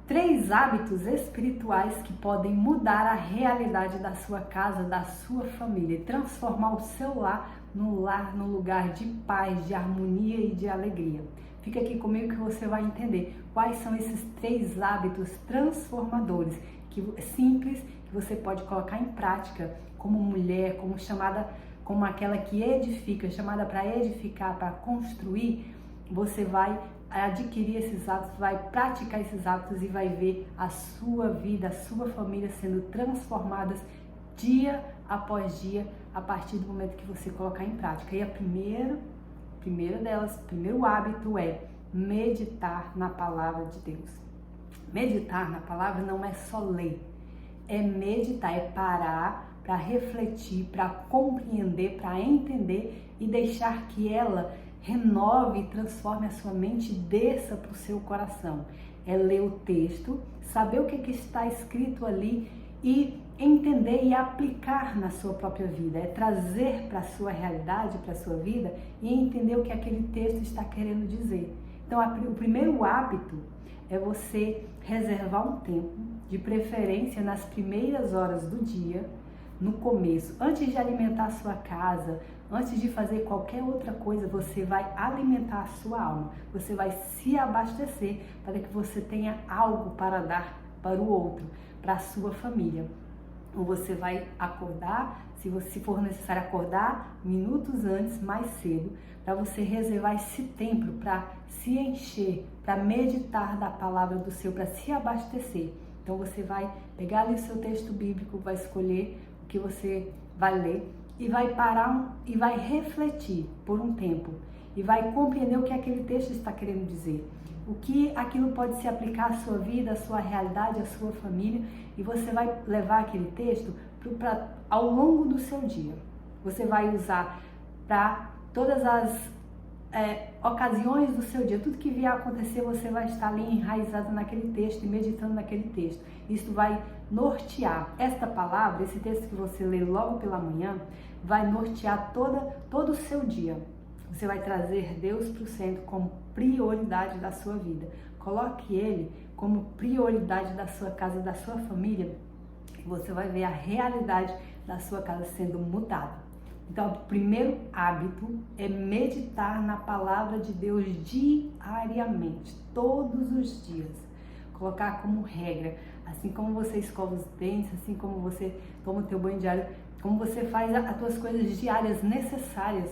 3 hábitos espirituais que podem mudar a realidade da sua casa, da sua família e transformar o seu lar num lugar de paz, de harmonia e de alegria. Fica aqui comigo que você vai entender quais são esses 3 hábitos transformadores, simples, que você pode colocar em prática como mulher, como aquela que edifica, chamada para edificar, para construir. Você vai adquirir esses hábitos, vai praticar esses hábitos e vai ver a sua vida, a sua família sendo transformadas dia após dia, a partir do momento que você colocar em prática. E a primeiro hábito é meditar na palavra de Deus. Meditar na palavra não é só ler, é meditar, é parar para refletir, para compreender, para entender e deixar que ela renove e transforme a sua mente e desça para o seu coração. É ler o texto, saber o que está escrito ali e entender e aplicar na sua própria vida. É trazer para a sua realidade, para a sua vida e entender o que aquele texto está querendo dizer. Então, o primeiro hábito é você reservar um tempo, de preferência nas primeiras horas do dia, no começo, antes de alimentar a sua casa, antes de fazer qualquer outra coisa, você vai alimentar a sua alma, você vai se abastecer para que você tenha algo para dar para o outro, para a sua família. Então você vai acordar, se for necessário acordar, minutos antes, mais cedo, para você reservar esse tempo para se encher, para meditar da palavra do Senhor, para se abastecer. Então você vai pegar ali o seu texto bíblico, vai escolher o que você vai ler e vai parar e vai refletir por um tempo e vai compreender o que aquele texto está querendo dizer, o que aquilo pode se aplicar à sua vida, à sua realidade, à sua família, e você vai levar aquele texto ao longo do seu dia. Você vai usar para todas as ocasiões do seu dia, tudo que vier a acontecer, você vai estar ali enraizado naquele texto e meditando naquele texto. Isso vai nortear esta palavra, esse texto que você lê logo pela manhã, vai nortear todo o seu dia. Você vai trazer Deus para o centro como prioridade da sua vida. Coloque Ele como prioridade da sua casa, da sua família, e você vai ver a realidade da sua casa sendo mudada. Então, o primeiro hábito é meditar na palavra de Deus diariamente, todos os dias. Colocar como regra, assim como você escova os dentes, assim como você toma o teu banho diário, como você faz as tuas coisas diárias necessárias,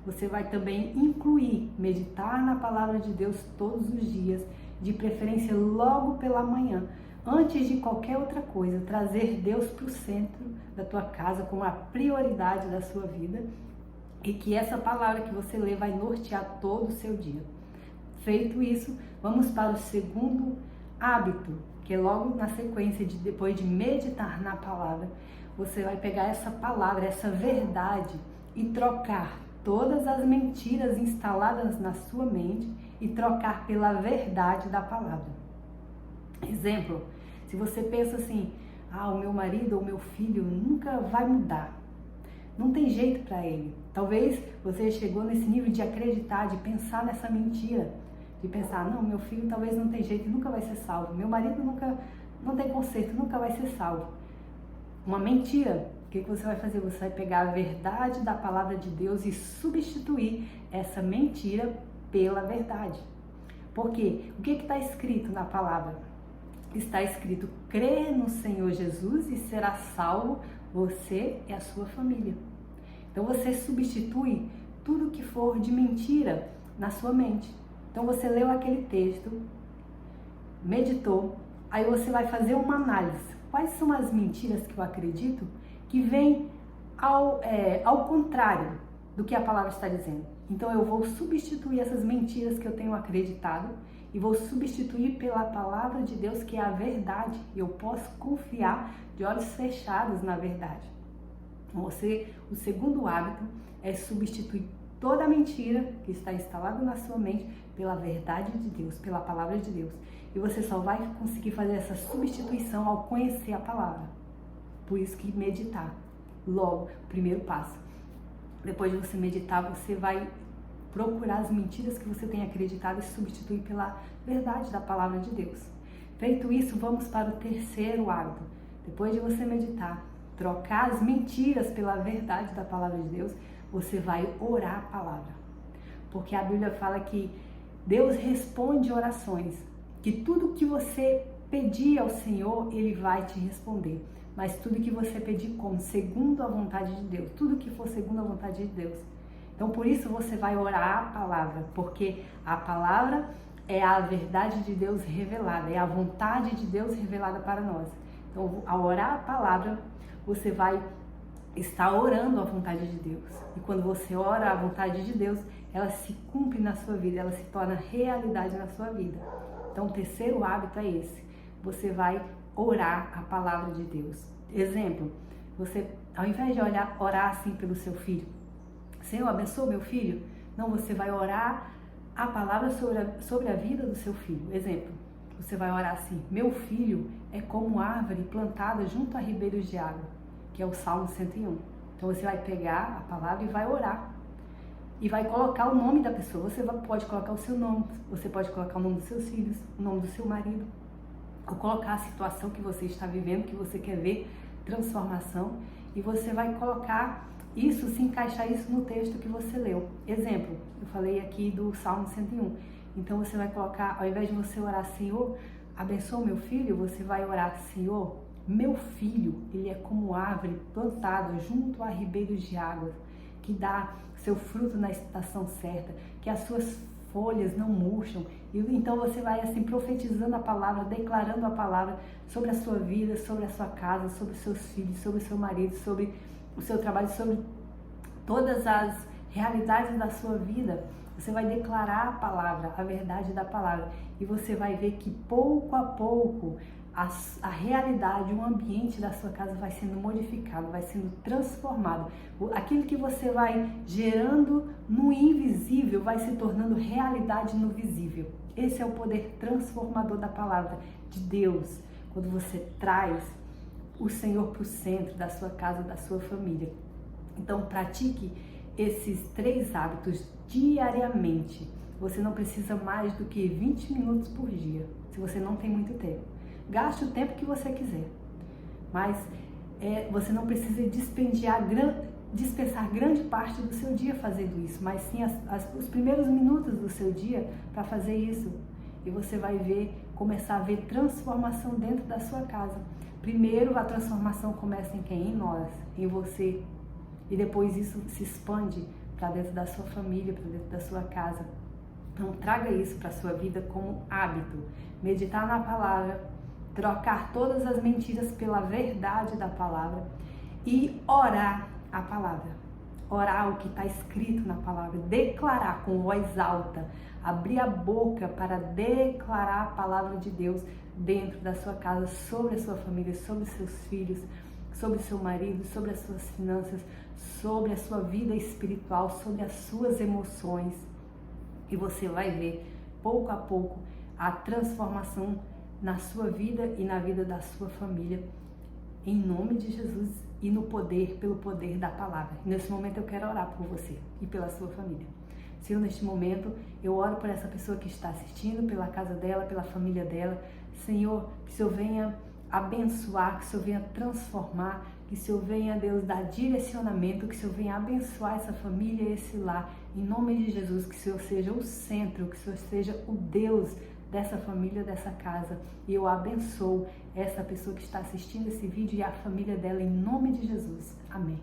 você vai também incluir meditar na palavra de Deus todos os dias, de preferência logo pela manhã. Antes de qualquer outra coisa, trazer Deus para o centro da tua casa como a prioridade da sua vida, e que essa palavra que você lê vai nortear todo o seu dia. Feito isso, vamos para o segundo hábito, que é logo na sequência, depois de meditar na palavra, você vai pegar essa palavra, essa verdade e trocar todas as mentiras instaladas na sua mente e trocar pela verdade da palavra. Exemplo, se você pensa assim, o meu marido ou meu filho nunca vai mudar, não tem jeito para ele. Talvez você chegou nesse nível de acreditar, de pensar nessa mentira, de pensar, não, meu filho talvez não tem jeito, nunca vai ser salvo, meu marido não tem conserto, nunca vai ser salvo. Uma mentira. O que você vai fazer? Você vai pegar a verdade da palavra de Deus e substituir essa mentira pela verdade. Por quê? O que está escrito na palavra? Está escrito, crê no Senhor Jesus e será salvo você e a sua família. Então você substitui tudo que for de mentira na sua mente. Então você leu aquele texto, meditou, aí você vai fazer uma análise. Quais são as mentiras que eu acredito que vêm ao contrário do que a palavra está dizendo? Então eu vou substituir essas mentiras que eu tenho acreditado e vou substituir pela palavra de Deus, que é a verdade. Eu posso confiar de olhos fechados na verdade. O segundo hábito é substituir toda a mentira que está instalada na sua mente pela verdade de Deus, pela palavra de Deus. E você só vai conseguir fazer essa substituição ao conhecer a palavra. Por isso que meditar, logo, o primeiro passo. Depois de você meditar, você vai procurar as mentiras que você tem acreditado e substituir pela verdade da palavra de Deus. Feito isso, vamos para o terceiro hábito. Depois de você meditar, trocar as mentiras pela verdade da palavra de Deus, você vai orar a palavra. Porque a Bíblia fala que Deus responde orações, que tudo que você pedir ao Senhor, Ele vai te responder. Mas tudo que você pedir como segundo a vontade de Deus, tudo que for segundo a vontade de Deus. Então, por isso você vai orar a palavra, porque a palavra é a verdade de Deus revelada, é a vontade de Deus revelada para nós. Então, ao orar a palavra, você vai estar orando a vontade de Deus. E quando você ora a vontade de Deus, ela se cumpre na sua vida, ela se torna realidade na sua vida. Então, o terceiro hábito é esse. Você vai orar a palavra de Deus. Exemplo, você, ao invés de orar assim pelo seu filho, Senhor, abençoa meu filho. Não, você vai orar a palavra sobre a vida do seu filho. Exemplo, você vai orar assim: meu filho é como árvore plantada junto a ribeiros de água, que é o Salmo 101. Então você vai pegar a palavra e vai orar. E vai colocar o nome da pessoa. Você pode colocar o seu nome, você pode colocar o nome dos seus filhos, o nome do seu marido, ou colocar a situação que você está vivendo, que você quer ver transformação, e você vai colocar isso, se encaixar isso no texto que você leu. Exemplo, eu falei aqui do Salmo 101. Então você vai colocar, ao invés de você orar, Senhor, abençoa meu filho, você vai orar, Senhor, meu filho, ele é como árvore plantada junto a ribeiros de águas, que dá seu fruto na estação certa, que as suas folhas não murcham. E então você vai assim profetizando a palavra, declarando a palavra sobre a sua vida, sobre a sua casa, sobre os seus filhos, sobre o seu marido, sobre o seu trabalho, sobre todas as realidades da sua vida. Você vai declarar a palavra, a verdade da palavra, e você vai ver que pouco a pouco a realidade, o ambiente da sua casa vai sendo modificado, vai sendo transformado. Aquilo que você vai gerando no invisível vai se tornando realidade no visível. Esse é o poder transformador da palavra de Deus, quando você traz o Senhor para o centro da sua casa, da sua família. Então pratique esses 3 hábitos diariamente. Você não precisa mais do que 20 minutos por dia, se você não tem muito tempo. Gaste o tempo que você quiser, mas você não precisa dispensar grande parte do seu dia fazendo isso, mas sim os primeiros minutos do seu dia para fazer isso. E você vai começar a ver transformação dentro da sua casa. Primeiro a transformação começa em quem? Em nós, em você. E depois isso se expande para dentro da sua família, para dentro da sua casa. Então traga isso para a sua vida como hábito. Meditar na palavra, trocar todas as mentiras pela verdade da palavra e orar a palavra. Orar o que está escrito na palavra, declarar com voz alta, abrir a boca para declarar a palavra de Deus dentro da sua casa, sobre a sua família, sobre os seus filhos, sobre o seu marido, sobre as suas finanças, sobre a sua vida espiritual, sobre as suas emoções. E você vai ver, pouco a pouco, a transformação na sua vida e na vida da sua família, em nome de Jesus e pelo poder da palavra. Nesse momento eu quero orar por você e pela sua família. Senhor, neste momento eu oro por essa pessoa que está assistindo, pela casa dela, pela família dela. Senhor, que o Senhor venha abençoar, que o Senhor venha transformar, que o Senhor venha, Deus, dar direcionamento, que o Senhor venha abençoar essa família, esse lar, em nome de Jesus, que o Senhor seja o centro, que o Senhor seja o Deus dessa família, dessa casa. E eu abençoo essa pessoa que está assistindo esse vídeo e a família dela, em nome de Jesus. Amém.